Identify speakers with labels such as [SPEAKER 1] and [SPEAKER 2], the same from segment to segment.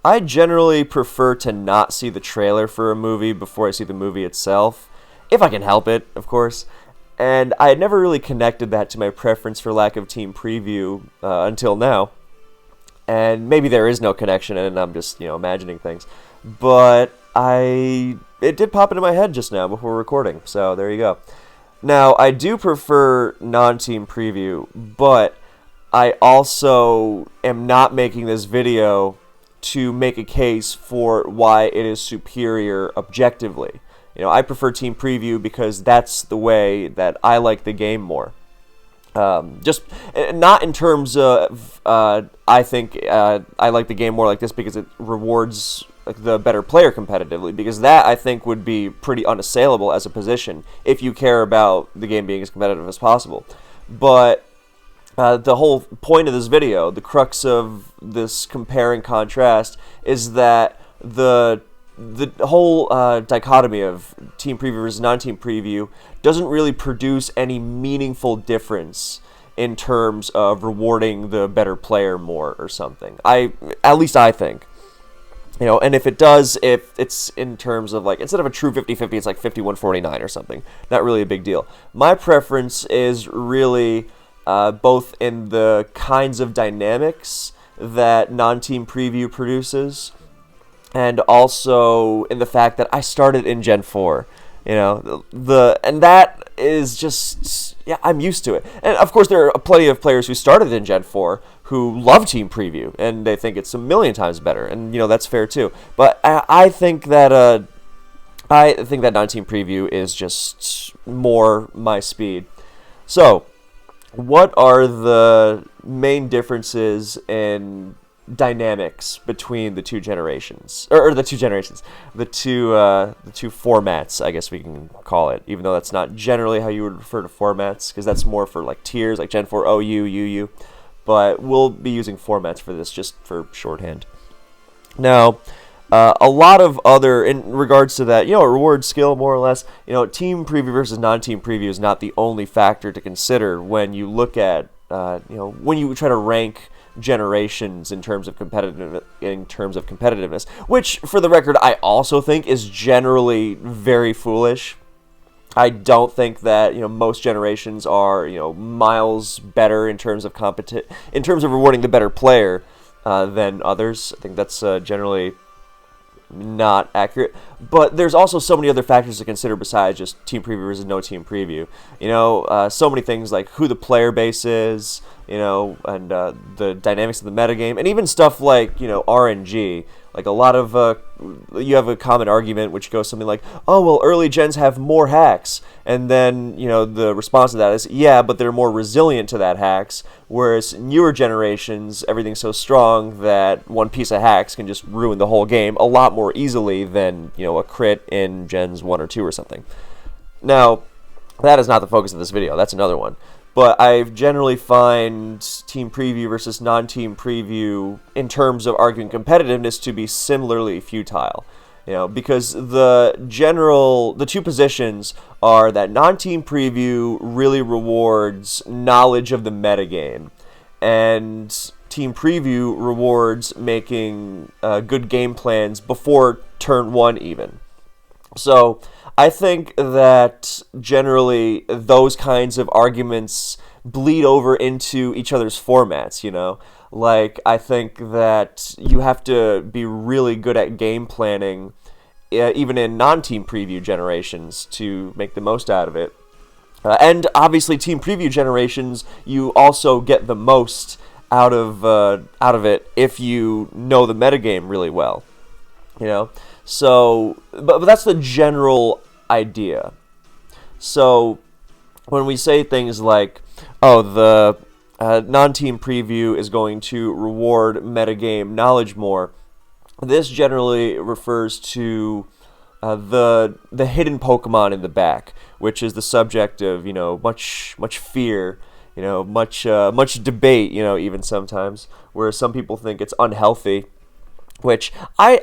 [SPEAKER 1] I generally prefer to not see the trailer for a movie before I see the movie itself, if I can help it, of course. And I had never really connected that to my preference for lack of team preview until now. And maybe there is no connection, and I'm just imagining things. But it did pop into my head just now before recording, so there you go. Now, I do prefer non-team preview, but I also am not making this video to make a case for why it is superior objectively. I prefer team preview because that's the way that I like the game more. Just not in terms of I think I like the game more like this because it rewards the better player competitively, because that I think would be pretty unassailable as a position if you care about the game being as competitive as possible. But the whole point of this video, the crux of this compare and contrast, is that the whole dichotomy of team preview versus non-team preview doesn't really produce any meaningful difference in terms of rewarding the better player more or something. At least I think. And if it does, if it's in terms of instead of a true 50-50, it's 51-49 or something. Not really a big deal. My preference is really both in the kinds of dynamics that non-team preview produces, and also in the fact that I started in Gen 4. And that is just, I'm used to it. And of course there are plenty of players who started in Gen 4 who love team preview and they think it's a million times better, and that's fair too. But I think that non-team preview is just more my speed. So, what are the main differences in dynamics between the two generations, or the two formats, I guess we can call it, even though that's not generally how you would refer to formats, because that's more for tiers, like Gen 4 OU, UU, but we'll be using formats for this just for shorthand. Now, a lot of other, in regards to that, reward skill, more or less, team preview versus non-team preview is not the only factor to consider when you look at, when you try to rank generations in terms of competitiveness, which, for the record, I also think is generally very foolish. I don't think that most generations are miles better in terms of rewarding the better player than others. I think that's generally not accurate. But there's also so many other factors to consider besides just team preview versus no team preview. So many things like who the player base is, and the dynamics of the metagame, and even stuff like RNG. Like a lot of you have a common argument which goes something like, oh well, early gens have more hacks, and then the response to that is, yeah, but they're more resilient to that hacks, whereas newer generations, everything's so strong that one piece of hacks can just ruin the whole game a lot more easily than a crit in gens 1 or 2 or something. Now, that is not the focus of this video. That's another one. But I generally find team preview versus non-team preview in terms of arguing competitiveness to be similarly futile. Because the two positions are that non-team preview really rewards knowledge of the metagame, and team preview rewards making good game plans before turn 1 even. So I think that generally those kinds of arguments bleed over into each other's formats, I think that you have to be really good at game planning, even in non-team preview generations, to make the most out of it. And obviously team preview generations, you also get the most out of it if you know the metagame really well. So, but that's the general idea. So, when we say things like, oh, the non-team preview is going to reward metagame knowledge more, this generally refers to the hidden Pokemon in the back, which is the subject of much fear, much debate, even sometimes, where some people think it's unhealthy. Which I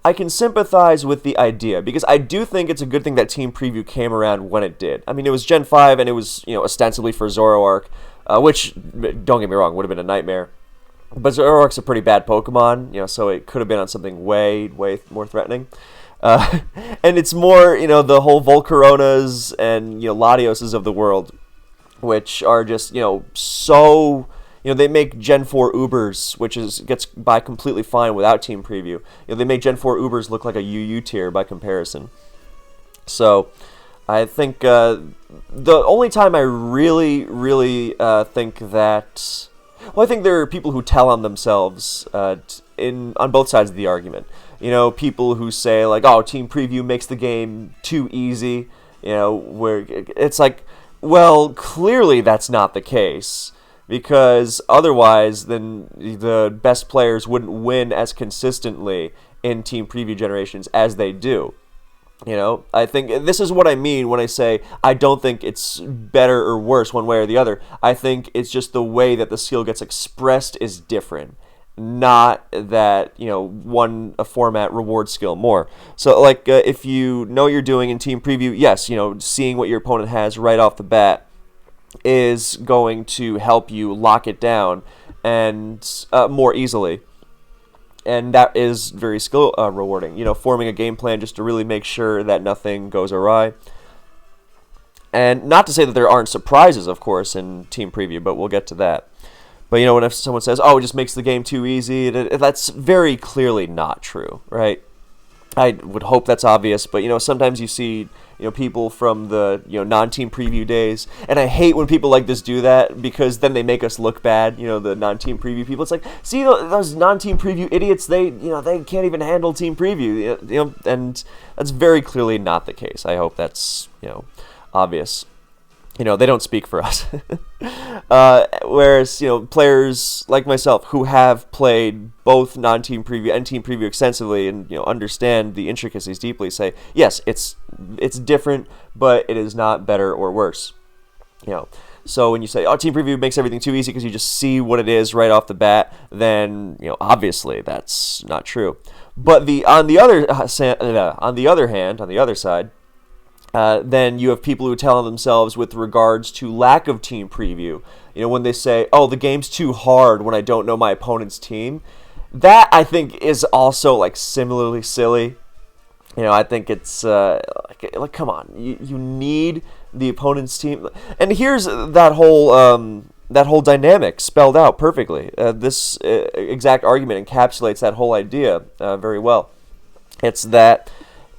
[SPEAKER 1] can sympathize with the idea, because I do think it's a good thing that Team Preview came around when it did. I mean, it was Gen 5, and it was ostensibly for Zoroark, which, don't get me wrong, would have been a nightmare. But Zoroark's a pretty bad Pokemon, so it could have been on something way, way more threatening. And it's more, the whole Volcaronas and, Latioses of the world, which are just, so, they make Gen 4 Ubers, which gets by completely fine without Team Preview. They make Gen 4 Ubers look like a UU tier by comparison. So, I think the only time I really, really think that... Well, I think there are people who tell on themselves on both sides of the argument. People who say, like, oh, Team Preview makes the game too easy, where it's like, well, clearly that's not the case, because otherwise then the best players wouldn't win as consistently in Team Preview generations as they do. I think this is what I mean when I say I don't think it's better or worse one way or the other. I think it's just the way that the skill gets expressed is different. Not that, a format rewards skill more. So, like, if you know what you're doing in Team Preview, yes, seeing what your opponent has right off the bat is going to help you lock it down and more easily. And that is very skill rewarding. Forming a game plan just to really make sure that nothing goes awry. And not to say that there aren't surprises, of course, in Team Preview, but we'll get to that. But, when if someone says, oh, it just makes the game too easy, that's very clearly not true, right? I would hope that's obvious, but, sometimes you see, people from the, non-Team Preview days, and I hate when people like this do that, because then they make us look bad, the non-Team Preview people. It's like, see, those non-Team Preview idiots, they can't even handle Team Preview, and that's very clearly not the case. I hope that's, obvious. They don't speak for us. Whereas, players like myself who have played both non-Team Preview and Team Preview extensively and, understand the intricacies deeply say, yes, it's different, but it is not better or worse. So when you say, oh, Team Preview makes everything too easy because you just see what it is right off the bat, then, obviously that's not true. But on the other side, then you have people who tell themselves with regards to lack of Team Preview. When they say, oh, the game's too hard when I don't know my opponent's team. That, I think, is also, like, similarly silly. I think it's, like, come on. You need the opponent's team. And here's that whole dynamic spelled out perfectly. This exact argument encapsulates that whole idea very well. It's that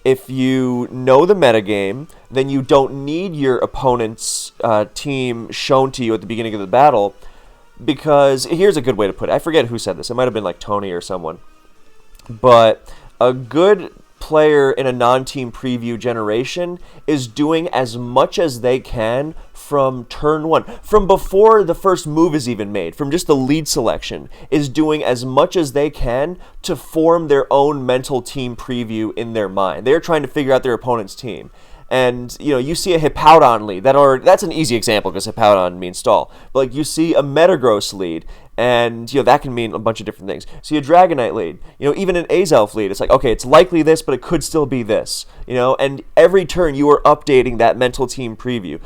[SPEAKER 1] if you know the metagame, then you don't need your opponent's team shown to you at the beginning of the battle, because here's a good way to put it. I forget who said this. It might have been like Tony or someone. But a good player in a non-Team Preview generation is doing as much as they can from turn one, from before the first move is even made, from just the lead selection, is doing as much as they can to form their own mental Team Preview in their mind. They're trying to figure out their opponent's team. And, you see a Hippowdon lead. That's an easy example because Hippowdon means stall. But, like, you see a Metagross lead, and, that can mean a bunch of different things. See a Dragonite lead. Even an Azelf lead. It's like, okay, it's likely this, but it could still be this. And every turn you are updating that mental Team Preview.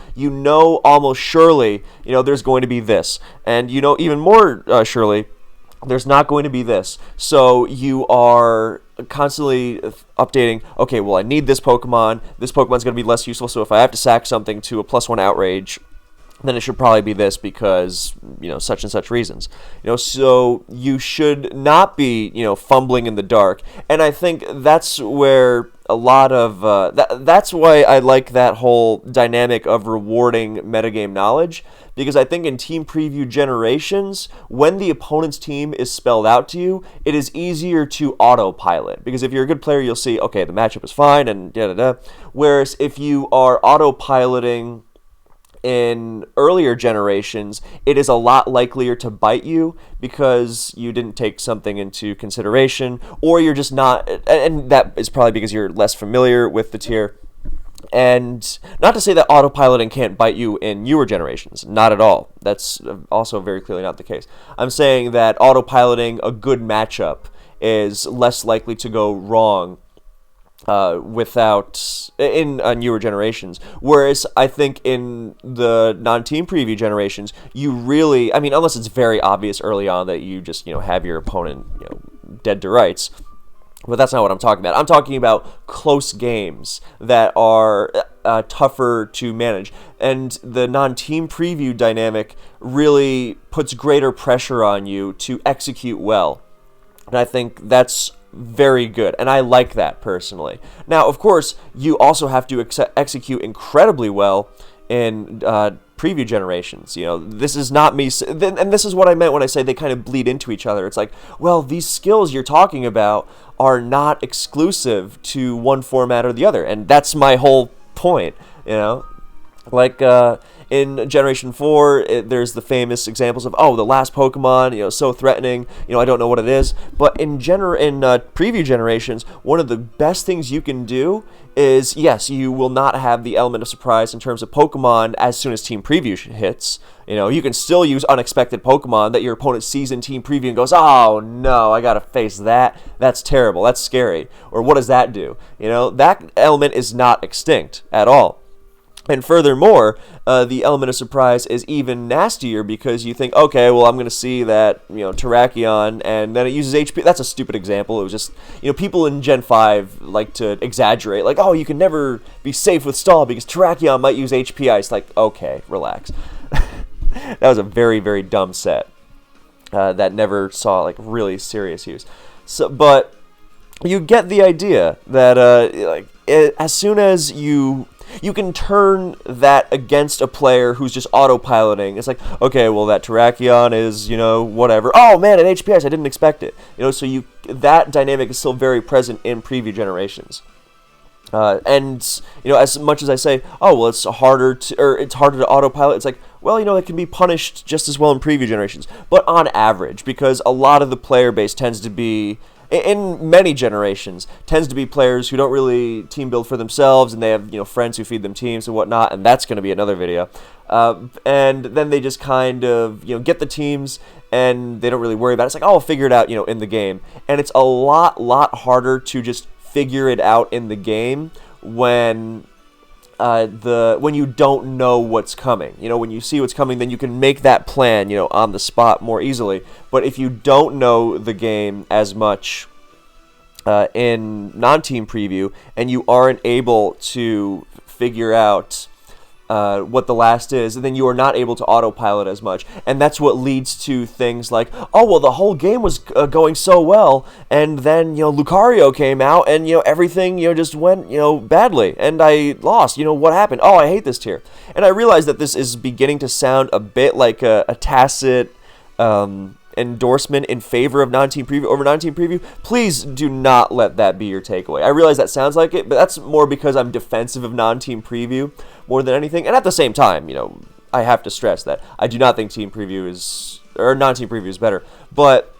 [SPEAKER 1] Almost surely, there's going to be this. And, even more surely, there's not going to be this. So you are constantly updating, okay, well, I need this Pokemon. This Pokemon's going to be less useful, so if I have to sack something to a +1 Outrage, then it should probably be this because, such and such reasons. So you should not be, fumbling in the dark. And I think that's where a lot of, that's why I like that whole dynamic of rewarding metagame knowledge. Because I think in Team Preview generations, when the opponent's team is spelled out to you, it is easier to autopilot. Because if you're a good player, you'll see, okay, the matchup is fine, and da-da-da. Whereas if you are autopiloting in earlier generations, it is a lot likelier to bite you because you didn't take something into consideration, or you're just not, and that is probably because you're less familiar with the tier. And not to say that autopiloting can't bite you in newer generations, not at all. That's also very clearly not the case. I'm saying that autopiloting a good matchup is less likely to go wrong without in newer generations. Whereas I think in the non-team preview generations, you really, I mean, unless it's very obvious early on that you just have your opponent dead to rights. But that's not what I'm talking about. I'm talking about close games that are tougher to manage. And the non-team preview dynamic really puts greater pressure on you to execute well. And I think that's very good. And I like that personally. Now, of course, you also have to execute incredibly well in preview generations. This is not me, and this is what I meant when I say they kind of bleed into each other. It's like, well, these skills you're talking about are not exclusive to one format or the other, and that's my whole point. Like in Generation 4, there's the famous examples of, the last Pokemon, so threatening, I don't know what it is. But in preview generations, one of the best things you can do is, yes, you will not have the element of surprise in terms of Pokemon as soon as Team Preview hits. You can still use unexpected Pokemon that your opponent sees in Team Preview and goes, oh no, I gotta face that. That's terrible. That's scary. Or what does that do? That element is not extinct at all. And furthermore, the element of surprise is even nastier because you think, okay, well, I'm going to see that, Terrakion, and then it uses HP. That's a stupid example. It was just, people in Gen 5 like to exaggerate. Like, oh, you can never be safe with Stall because Terrakion might use HP Ice. Like, okay, relax. That was a very, very dumb set that never saw, like, really serious use. But you get the idea that, as soon as you can turn that against a player who's just autopiloting. It's like, okay, well, that Terrakion is, whatever. Oh, man, at HPS, I didn't expect it. So that dynamic is still very present in preview generations. And, as much as I say, oh, well, it's harder to autopilot, it's like, well, it can be punished just as well in preview generations. But on average, because a lot of the player base tends to be, in many generations, tends to be players who don't really team build for themselves, and they have friends who feed them teams and whatnot, and that's going to be another video. And then they just kind of get the teams, and they don't really worry about it. It's like, oh, I'll figure it out in the game, and it's a lot harder to just figure it out in the game when you don't know what's coming. When you see what's coming, then you can make that plan, on the spot more easily. But if you don't know the game as much in non-team preview, and you aren't able to figure out what the last is, and then you are not able to autopilot as much. And that's what leads to things like, oh, well, the whole game was going so well, and then, Lucario came out, and, everything, just went, badly, and I lost. What happened? Oh, I hate this tier. And I realize that this is beginning to sound a bit like a tacit endorsement in favor of non-team preview over non-team preview. Please do not let that be your takeaway. I realize that sounds like it, but that's more because I'm defensive of non-team preview more than anything. And at the same time, I have to stress that I do not think team preview or non-team preview is better. But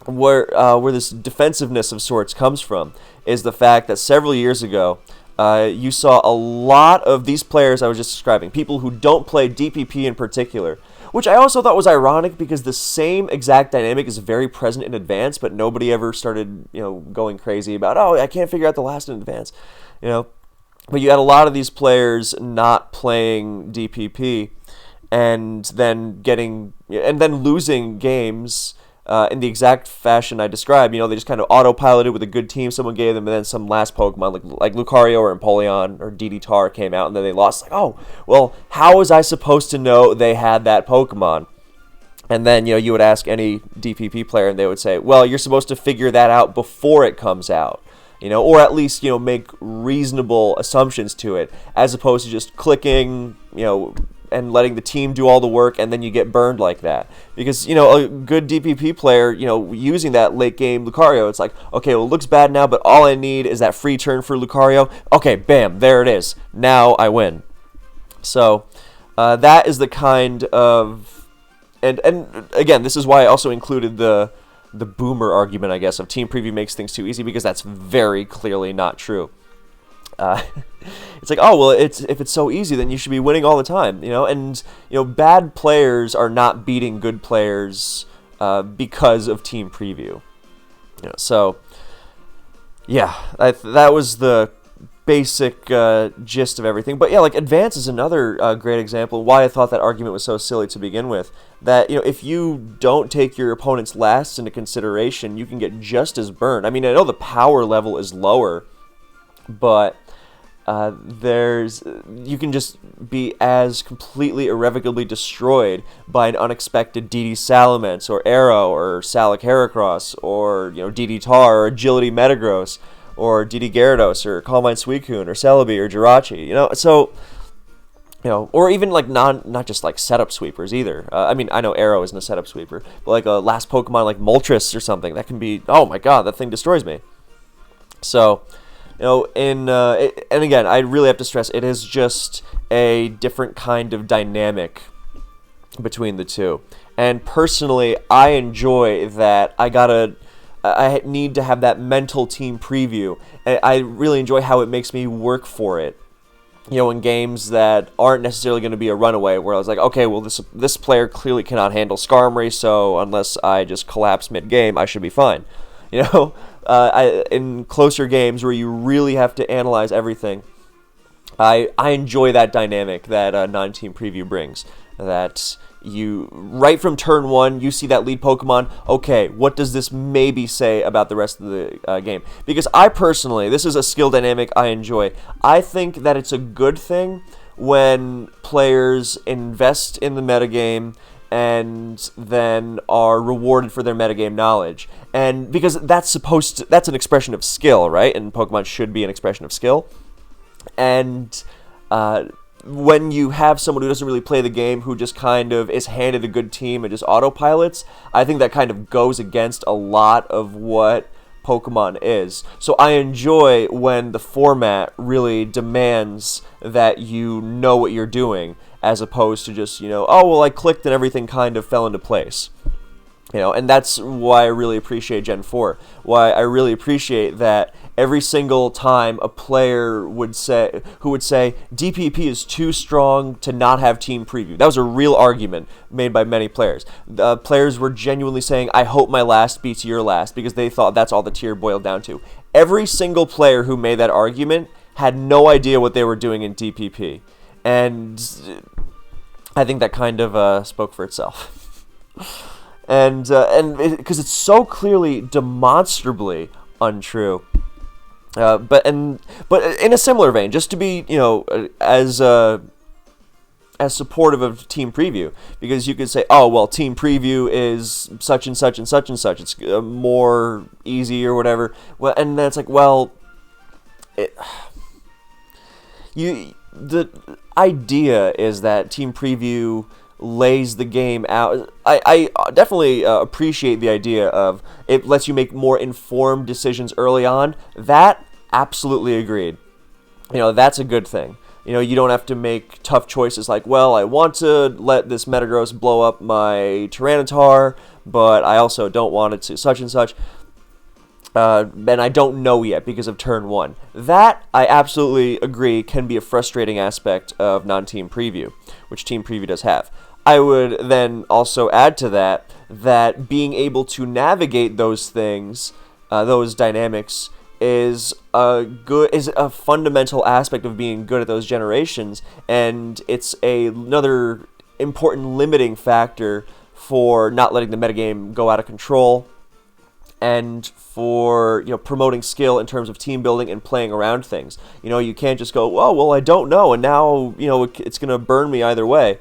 [SPEAKER 1] where this defensiveness of sorts comes from is the fact that several years ago, you saw a lot of these players I was just describing, people who don't play DPP in particular, which I also thought was ironic because the same exact dynamic is very present in Advance, but nobody ever started, going crazy about, oh, I can't figure out the last in Advance, But you had a lot of these players not playing DPP, and then losing games in the exact fashion I described. They just kind of autopiloted with a good team someone gave them, and then some last Pokemon, like Lucario or Empoleon or DD-Tar came out, and then they lost. Like, oh, well, how was I supposed to know they had that Pokemon? And then, you would ask any DPP player, and they would say, well, you're supposed to figure that out before it comes out. Or at least, make reasonable assumptions to it, as opposed to just clicking, and letting the team do all the work, and then you get burned like that. Because, a good DPP player, using that late game Lucario, it's like, okay, well, it looks bad now, but all I need is that free turn for Lucario. Okay, bam, there it is. Now I win. So, that is the kind of... And again, this is why I also included the boomer argument, I guess, of team preview makes things too easy, because that's very clearly not true. It's like, oh, well, if it's so easy, then you should be winning all the time, and bad players are not beating good players because of team preview. So Yeah, that was the basic gist of everything. But yeah, like advance is another great example why I thought that argument was so silly to begin with. That, if you don't take your opponent's lasts into consideration, you can get just as burned. I mean, I know the power level is lower, but you can just be as completely irrevocably destroyed by an unexpected DD Salamence or Arrow or Salic Heracross or DD Tar or Agility Metagross or DD Gyarados or Calm Mind Suicune or Celebi or Jirachi. So or even like not just like setup sweepers either. I mean, I know Arrow isn't a setup sweeper, but like a last Pokemon like Moltres or something that can be, oh my god, that thing destroys me. So. And again, I really have to stress, it is just a different kind of dynamic between the two. And personally, I enjoy that I need to have that mental team preview. And I really enjoy how it makes me work for it. In games that aren't necessarily going to be a runaway, where I was like, okay, well, this player clearly cannot handle Skarmory, so unless I just collapse mid-game, I should be fine. In closer games where you really have to analyze everything, I enjoy that dynamic that non-team preview brings. That you, right from turn one, you see that lead Pokemon, okay, what does this maybe say about the rest of the game? Because I personally, this is a skill dynamic I enjoy. I think that it's a good thing when players invest in the metagame and then are rewarded for their metagame knowledge. And because that's an expression of skill, right? And Pokemon should be an expression of skill. And when you have someone who doesn't really play the game, who just kind of is handed a good team and just autopilots, I think that kind of goes against a lot of what Pokemon is. So I enjoy when the format really demands that you know what you're doing, as opposed to just, oh, well, I clicked and everything kind of fell into place. And that's why I really appreciate Gen 4. Why I really appreciate that every single time a player who would say DPP is too strong to not have team preview. That was a real argument made by many players. The players were genuinely saying, I hope my last beats your last, because they thought that's all the tier boiled down to. Every single player who made that argument had no idea what they were doing in DPP. And I think that kind of spoke for itself. And because it's so clearly, demonstrably untrue. But in a similar vein, just to be, as supportive of Team Preview, because you could say, oh, well, Team Preview is such and such and such and such. It's more easy or whatever. Well, and then it's like, well, the idea is that Team Preview lays the game out. I definitely appreciate the idea of it lets you make more informed decisions early on. That, absolutely agreed. That's a good thing. You don't have to make tough choices like, well, I want to let this Metagross blow up my Tyranitar, but I also don't want it to such and such. And I don't know yet because of turn one. That, I absolutely agree, can be a frustrating aspect of non-team preview, which Team Preview does have. I would then also add to that being able to navigate those things, those dynamics, is a fundamental aspect of being good at those generations, and it's another important limiting factor for not letting the metagame go out of control, and for promoting skill in terms of team building and playing around things. You can't just go, oh, well, I don't know, and now it's gonna burn me either way.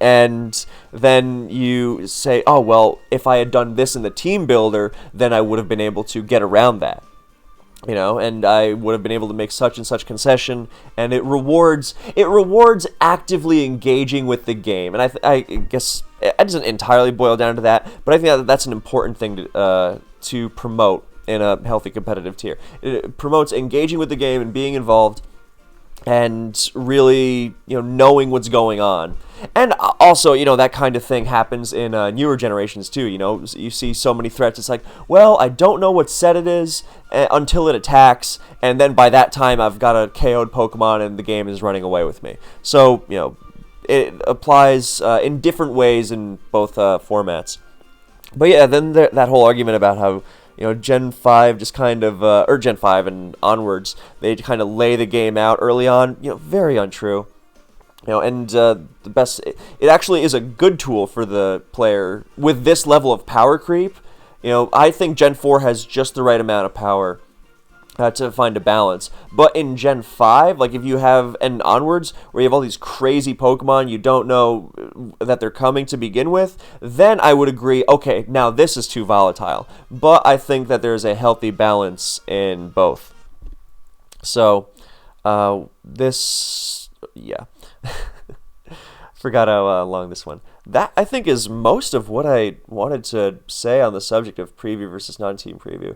[SPEAKER 1] And then you say, oh, well, if I had done this in the team builder, then I would have been able to get around that. And I would have been able to make such and such concession, and it rewards actively engaging with the game. And I guess it doesn't entirely boil down to that, but I think that's an important thing to promote in a healthy competitive tier. It promotes engaging with the game and being involved, and really, knowing what's going on. And also, that kind of thing happens in newer generations too. You see so many threats. It's like, well, I don't know what set it is until it attacks, and then by that time I've got a KO'd Pokemon and the game is running away with me. So, it applies in different ways in both formats. But yeah, then that whole argument about how Gen 5 just kind of, or Gen 5 and onwards, they kind of lay the game out early on. Very untrue. And the best, it actually is a good tool for the player with this level of power creep. I think Gen 4 has just the right amount of power to find a balance. But in Gen 5, like if you have, and onwards, where you have all these crazy Pokemon, you don't know that they're coming to begin with, then I would agree, okay, now this is too volatile. But I think that there's a healthy balance in both. So, yeah. Forgot how long this one. That, I think, is most of what I wanted to say on the subject of preview versus non-team preview.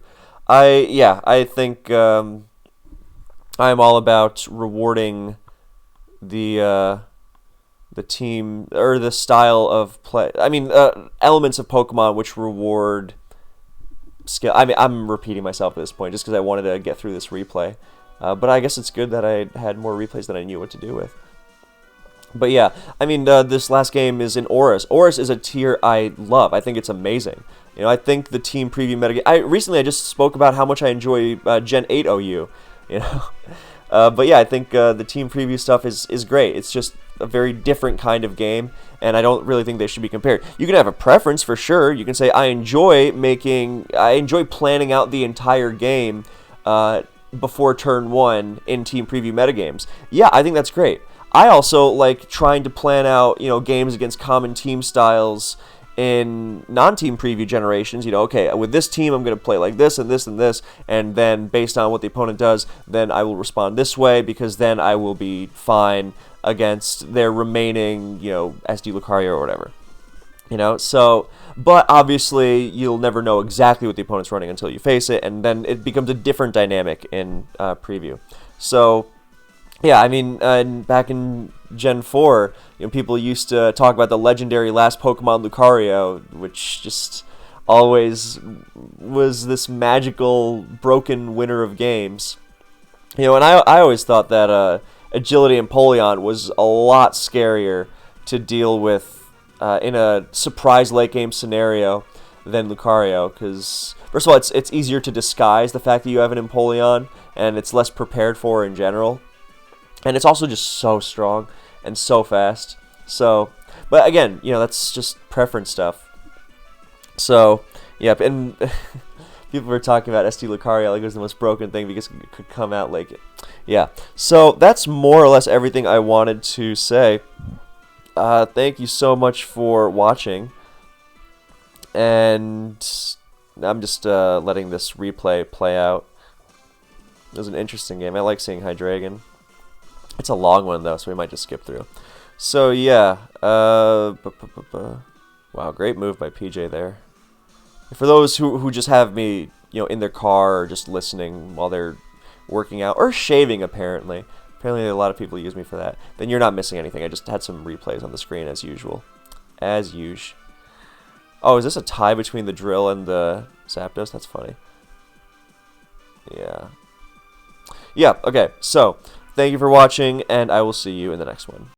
[SPEAKER 1] I think I'm all about rewarding the team or the style of play. I mean, elements of Pokemon which reward skill. I mean, I'm repeating myself at this point just because I wanted to get through this replay. But I guess it's good that I had more replays than I knew what to do with. But yeah, I mean, this last game is in Oris. Oris is a tier I love. I think it's amazing. I think the team preview metagame. Recently I just spoke about how much I enjoy Gen 8 OU. But yeah, I think the team preview stuff is great. It's just a very different kind of game, and I don't really think they should be compared. You can have a preference for sure. You can say I enjoy planning out the entire game before turn 1 in team preview metagames. Yeah, I think that's great. I also like trying to plan out, games against common team styles in non-team preview generations. Okay, with this team I'm going to play like this and this and this, and then based on what the opponent does, then I will respond this way because then I will be fine against their remaining, SD Lucario or whatever. So, but obviously you'll never know exactly what the opponent's running until you face it, and then it becomes a different dynamic in preview. So, yeah, I mean, back in Gen 4, people used to talk about the legendary last Pokemon Lucario, which just always was this magical, broken winner of games. And I always thought that Agility Empoleon was a lot scarier to deal with in a surprise late game scenario than Lucario, because first of all, it's easier to disguise the fact that you have an Empoleon, and it's less prepared for in general. And it's also just so strong and so fast. So, but again, that's just preference stuff. So, yep, and people were talking about SD Lucario like it was the most broken thing because it could come out like it. Yeah, so that's more or less everything I wanted to say. Thank you so much for watching. And I'm just letting this replay play out. It was an interesting game. I like seeing Hydreigon. It's a long one, though, so we might just skip through. So, yeah. Wow, great move by PJ there. For those who just have me, in their car or just listening while they're working out, or shaving, apparently. Apparently a lot of people use me for that. Then you're not missing anything. I just had some replays on the screen, as usual. As usual. Oh, is this a tie between the Drill and the Zapdos? That's funny. Yeah. Yeah, okay, so... Thank you for watching, and I will see you in the next one.